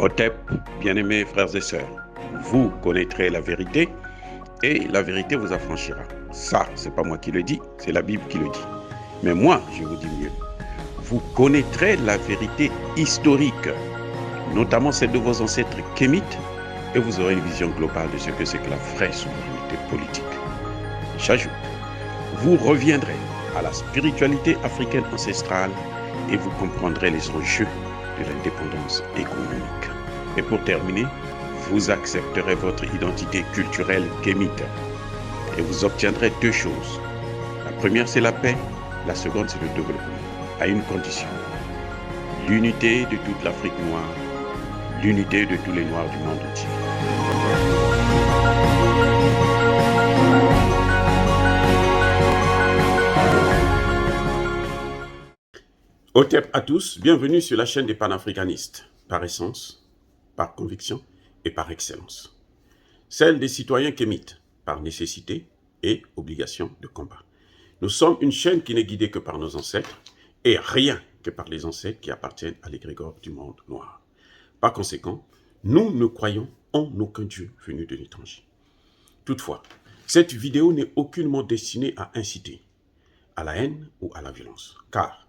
Otep, bien-aimés frères et sœurs, vous connaîtrez la vérité et la vérité vous affranchira. Ça, c'est pas moi qui le dis, c'est la Bible qui le dit. Mais moi, je vous dis mieux. Vous connaîtrez la vérité historique, notamment celle de vos ancêtres kémites, et vous aurez une vision globale de ce que c'est que la vraie souveraineté politique. J'ajoute, vous reviendrez à la spiritualité africaine ancestrale et vous comprendrez les enjeux de l'indépendance économique. Et pour terminer, vous accepterez votre identité culturelle kémite et vous obtiendrez deux choses. La première, c'est la paix. La seconde, c'est le développement, à une condition. L'unité de toute l'Afrique noire, l'unité de tous les Noirs du monde entier. Otep à tous, bienvenue sur la chaîne des panafricanistes, par essence, par conviction et par excellence. Celle des citoyens kémites, par nécessité et obligation de combat. Nous sommes une chaîne qui n'est guidée que par nos ancêtres et rien que par les ancêtres qui appartiennent à l'égrégore du monde noir. Par conséquent, nous ne croyons en aucun Dieu venu de l'étranger. Toutefois, cette vidéo n'est aucunement destinée à inciter à la haine ou à la violence, car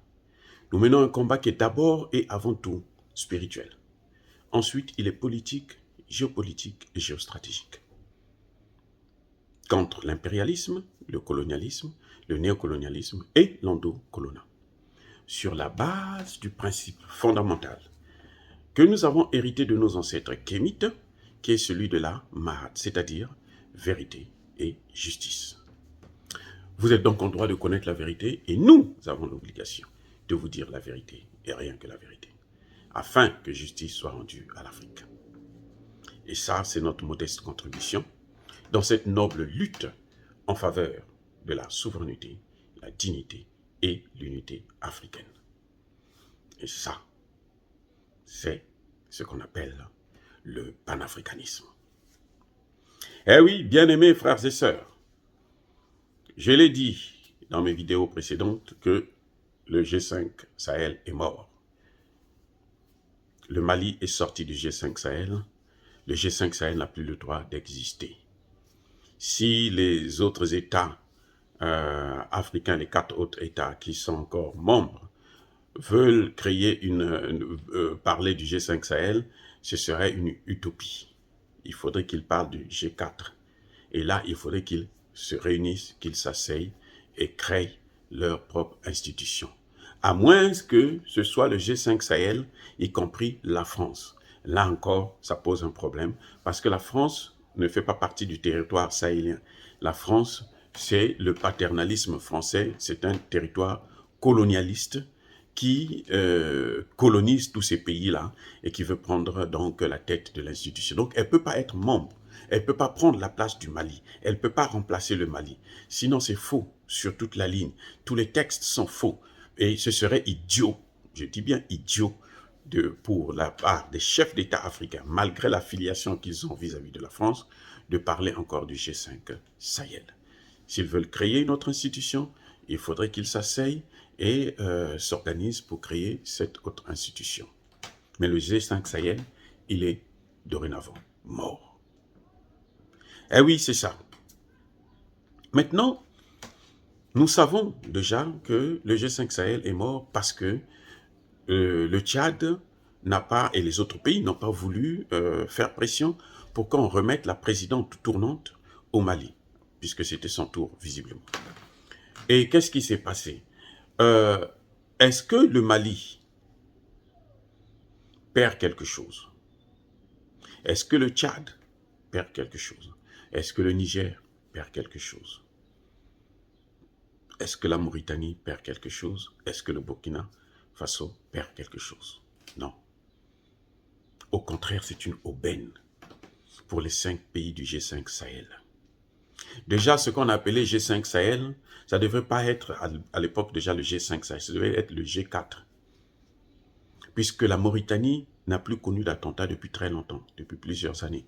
nous menons un combat qui est d'abord et avant tout spirituel. Ensuite, il est politique, géopolitique et géostratégique. Contre l'impérialisme, le colonialisme, le néocolonialisme et l'endocoloniat. Sur la base du principe fondamental que nous avons hérité de nos ancêtres kémites, qui est celui de la Mahat, c'est-à-dire vérité et justice. Vous êtes donc en droit de connaître la vérité et nous avons l'obligation de vous dire la vérité et rien que la vérité, afin que justice soit rendue à l'Afrique. Et ça, c'est notre modeste contribution dans cette noble lutte en faveur de la souveraineté, la dignité et l'unité africaine. Et ça, c'est ce qu'on appelle le panafricanisme. Eh oui, bien-aimés frères et sœurs, je l'ai dit dans mes vidéos précédentes que le G5 Sahel est mort. Le Mali est sorti du G5 Sahel. Le G5 Sahel n'a plus le droit d'exister. Si les autres États africains, les 4 autres États qui sont encore membres, veulent créer parler du G5 Sahel, ce serait une utopie. Il faudrait qu'ils parlent du G4. Et là, il faudrait qu'ils se réunissent, qu'ils s'asseyent et créent leur propre institution. À moins que ce soit le G5 Sahel, y compris la France. Là encore, ça pose un problème parce que la France ne fait pas partie du territoire sahélien. La France, c'est le paternalisme français, c'est un territoire colonialiste qui colonise tous ces pays-là et qui veut prendre donc la tête de l'institution. Donc, elle ne peut pas être membre. Elle ne peut pas prendre la place du Mali. Elle ne peut pas remplacer le Mali. Sinon, c'est faux sur toute la ligne. Tous les textes sont faux. Et ce serait idiot, je dis bien idiot, pour la part des chefs d'État africains, malgré l'affiliation qu'ils ont vis-à-vis de la France, de parler encore du G5 Sahel. S'ils veulent créer une autre institution, il faudrait qu'ils s'asseyent et s'organisent pour créer cette autre institution. Mais le G5 Sahel, il est dorénavant mort. Eh oui, c'est ça. Maintenant, nous savons déjà que le G5 Sahel est mort parce que le Tchad n'a pas, et les autres pays n'ont pas voulu faire pression pour qu'on remette la présidente tournante au Mali, puisque c'était son tour, visiblement. Et qu'est-ce qui s'est passé? Est-ce que le Mali perd quelque chose? Est-ce que le Tchad perd quelque chose? Est-ce que le Niger perd quelque chose? Est-ce que la Mauritanie perd quelque chose? Est-ce que le Burkina Faso perd quelque chose? Non. Au contraire, c'est une aubaine pour les 5 pays du G5 Sahel. Déjà, ce qu'on appelait G5 Sahel, ça ne devait pas être à l'époque déjà le G5 Sahel, ça devait être le G4. Puisque la Mauritanie n'a plus connu d'attentat depuis très longtemps, depuis plusieurs années.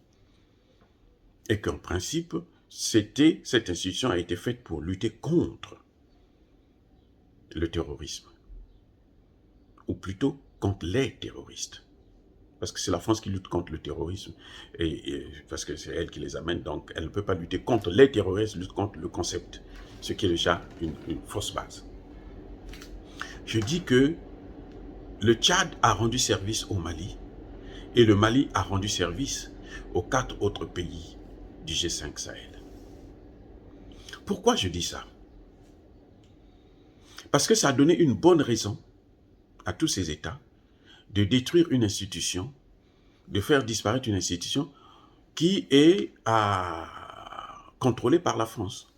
Et qu'en principe, cette institution a été faite pour lutter contre le terrorisme. Ou plutôt contre les terroristes. parce que c'est la France qui lutte contre le terrorisme, parce que c'est elle qui les amène, donc elle ne peut pas lutter contre les terroristes, lutte contre le concept, ce qui est déjà une fausse base. Je dis que le Tchad a rendu service au Mali, et le Mali a rendu service aux 4 autres pays du G5 Sahel. Pourquoi je dis ça? Parce que ça a donné une bonne raison à tous ces États de détruire une institution, de faire disparaître une institution qui est contrôlée par la France.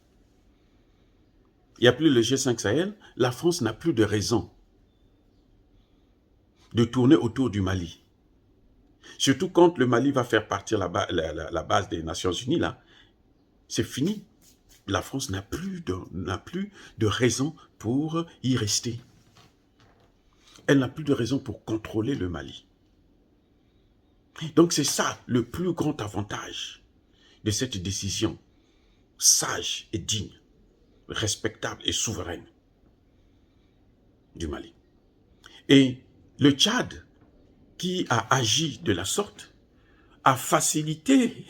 Il n'y a plus le G5 Sahel, la France n'a plus de raison de tourner autour du Mali. Surtout quand le Mali va faire partir la base des Nations Unies, là, c'est fini. La France n'a plus de raison pour y rester. Elle n'a plus de raison pour contrôler le Mali. Donc c'est ça le plus grand avantage de cette décision sage et digne, respectable et souveraine du Mali. Et le Tchad, qui a agi de la sorte, a facilité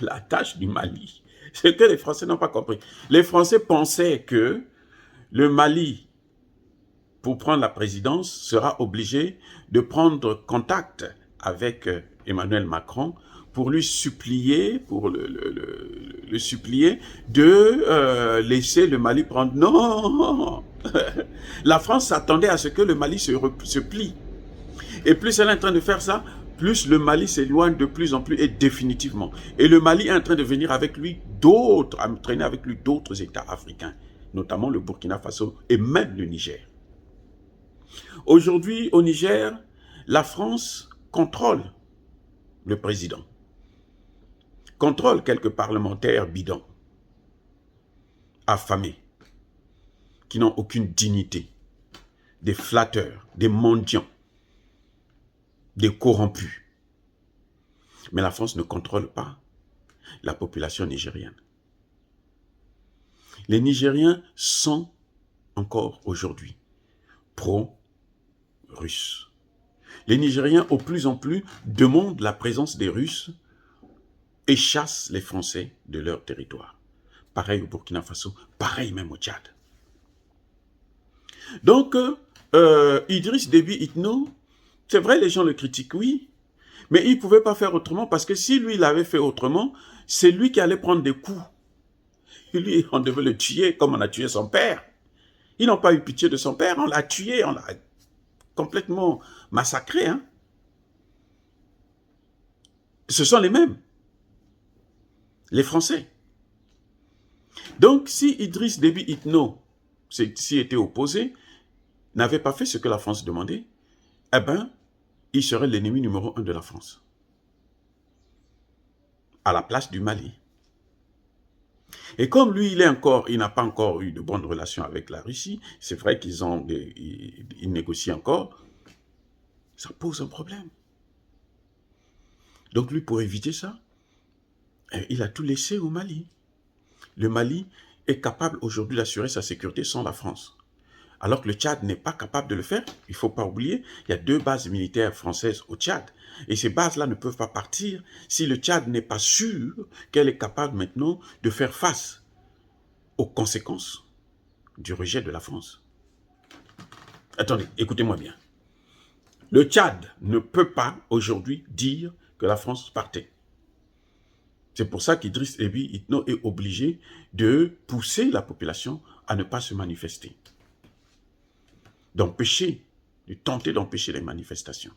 la tâche du Mali. Ce que les Français n'ont pas compris. Les Français pensaient que le Mali, pour prendre la présidence, sera obligé de prendre contact avec Emmanuel Macron pour lui supplier, de laisser le Mali prendre. Non. La France s'attendait à ce que le Mali se plie. Et plus elle est en train de faire ça, plus le Mali s'éloigne de plus en plus et définitivement. Et le Mali est en train de venir avec lui traîner avec lui d'autres États africains, notamment le Burkina Faso et même le Niger. Aujourd'hui, au Niger, la France contrôle le président, contrôle quelques parlementaires bidons, affamés, qui n'ont aucune dignité, des flatteurs, des mendiants, des corrompus. Mais la France ne contrôle pas la population nigérienne. Les Nigériens sont encore aujourd'hui pro-russes. Les Nigériens, au plus en plus, demandent la présence des Russes et chassent les Français de leur territoire. Pareil au Burkina Faso, pareil même au Tchad. Donc, Idriss Déby Itno, c'est vrai, les gens le critiquent, oui, mais il ne pouvait pas faire autrement parce que si lui, il avait fait autrement, c'est lui qui allait prendre des coups. Et lui, on devait le tuer comme on a tué son père. Ils n'ont pas eu pitié de son père, on l'a tué, on l'a complètement massacré. Hein. Ce sont les mêmes, les Français. Donc, si Idriss Déby Itno s'y était opposé, n'avait pas fait ce que la France demandait, eh bien, il serait l'ennemi numéro 1 de la France, à la place du Mali. Et comme lui, il n'a pas encore eu de bonnes relations avec la Russie, c'est vrai ils négocient encore, ça pose un problème. Donc lui, pour éviter ça, il a tout laissé au Mali. Le Mali est capable aujourd'hui d'assurer sa sécurité sans la France. Alors que le Tchad n'est pas capable de le faire, il ne faut pas oublier, il y a 2 bases militaires françaises au Tchad. Et ces bases-là ne peuvent pas partir si le Tchad n'est pas sûr qu'elle est capable maintenant de faire face aux conséquences du rejet de la France. Attendez, écoutez-moi bien. Le Tchad ne peut pas aujourd'hui dire que la France partait. C'est pour ça qu'Idriss Déby Itno est obligé de pousser la population à ne pas se manifester. De tenter d'empêcher les manifestations.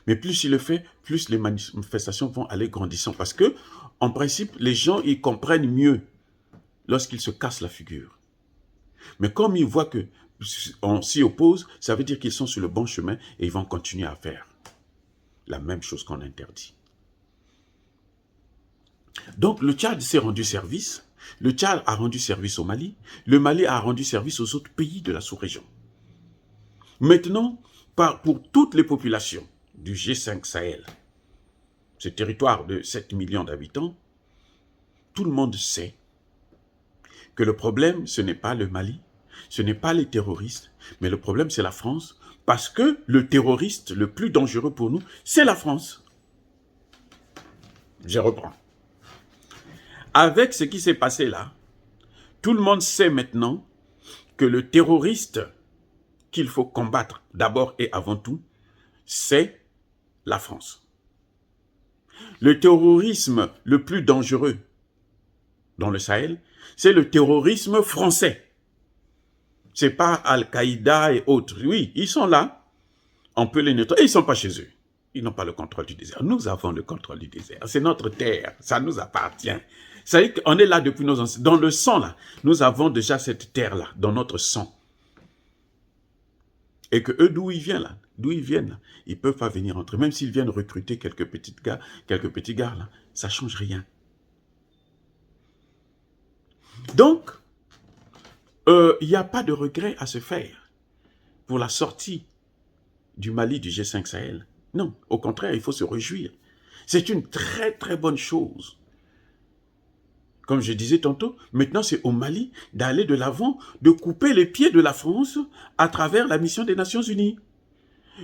Mais plus il le fait, plus les manifestations vont aller grandissant. Parce que, en principe, les gens, ils comprennent mieux lorsqu'ils se cassent la figure. Mais comme ils voient qu'on s'y oppose, ça veut dire qu'ils sont sur le bon chemin et ils vont continuer à faire la même chose qu'on interdit. Donc, le Tchad s'est rendu service. Le Tchad a rendu service au Mali. Le Mali a rendu service aux autres pays de la sous-région. Maintenant, pour toutes les populations du G5 Sahel, ce territoire de 7 millions d'habitants, tout le monde sait que le problème, ce n'est pas le Mali, ce n'est pas les terroristes, mais le problème, c'est la France, Parce que le terroriste le plus dangereux pour nous, c'est la France. Je reprends. Avec ce qui s'est passé là, tout le monde sait maintenant que le terroriste qu'il faut combattre d'abord et avant tout, c'est la France. Le terrorisme le plus dangereux dans le Sahel, c'est le terrorisme français. C'est pas Al-Qaïda et autres. Oui, ils sont là. On peut les nettoyer. Ils ne sont pas chez eux. Ils n'ont pas le contrôle du désert. Nous avons le contrôle du désert. C'est notre terre. Ça nous appartient. Ça veut dire qu'on est là depuis nos ancêtres. Dans le sang, là, nous avons déjà cette terre-là, dans notre sang. Et que eux, d'où ils viennent, là, ils ne peuvent pas venir entre eux. Même s'ils viennent recruter quelques petits gars, là, ça ne change rien. Donc, il n'y a pas de regret à se faire pour la sortie du Mali du G5 Sahel. Non, au contraire, il faut se réjouir. C'est une très très bonne chose. Comme je disais tantôt, maintenant c'est au Mali d'aller de l'avant, de couper les pieds de la France à travers la mission des Nations Unies,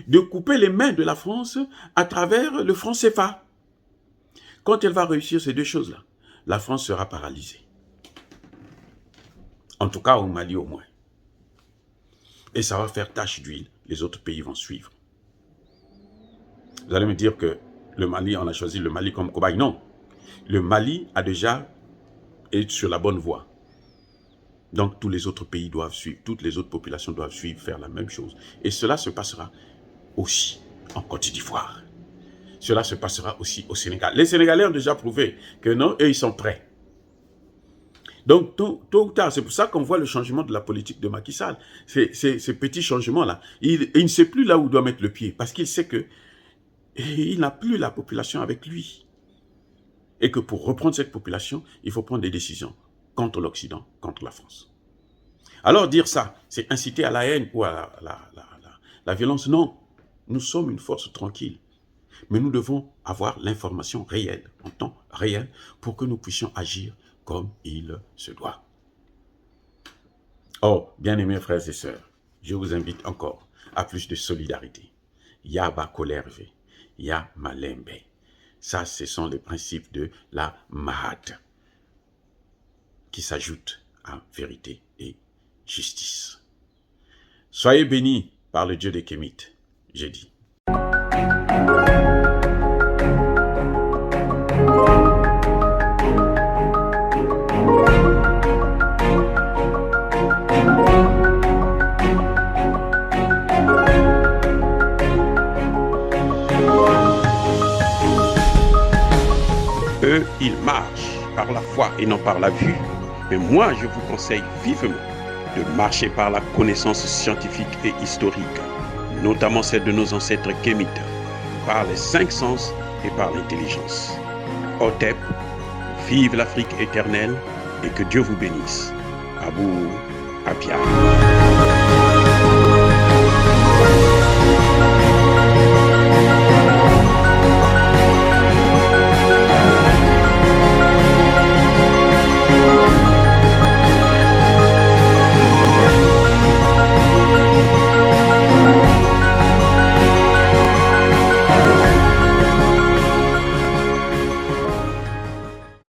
de couper les mains de la France à travers le franc CFA. Quand elle va réussir ces deux choses-là, la France sera paralysée. En tout cas au Mali au moins. Et ça va faire tache d'huile, les autres pays vont suivre. Vous allez me dire que le Mali, on a choisi le Mali comme cobaye. Non, le Mali a déjà est sur la bonne voie. Donc tous les autres pays doivent suivre, toutes les autres populations doivent suivre, faire la même chose. Et cela se passera aussi en Côte d'Ivoire. Cela se passera aussi au Sénégal. Les Sénégalais ont déjà prouvé que non, eux ils sont prêts. Donc tôt ou tard, c'est pour ça qu'on voit le changement de la politique de Macky Sall. Ces petits changements-là, il ne sait plus là où il doit mettre le pied, parce qu'il sait que il n'a plus la population avec lui. Et que pour reprendre cette population, il faut prendre des décisions contre l'Occident, contre la France. Alors dire ça, c'est inciter à la haine ou à la violence. Non, nous sommes une force tranquille. Mais nous devons avoir l'information réelle, en temps réel, pour que nous puissions agir comme il se doit. Oh, bien-aimés frères et sœurs, je vous invite encore à plus de solidarité. Yaba Kolerve, Ya Malembe. Ça, ce sont les principes de la Mahat qui s'ajoutent à vérité et justice. Soyez bénis par le Dieu des Kémites, j'ai dit. Eux, ils marchent par la foi et non par la vue. Mais moi, je vous conseille vivement de marcher par la connaissance scientifique et historique, notamment celle de nos ancêtres kémites, par les 5 sens et par l'intelligence. Otep, vive l'Afrique éternelle et que Dieu vous bénisse. Abou Apia.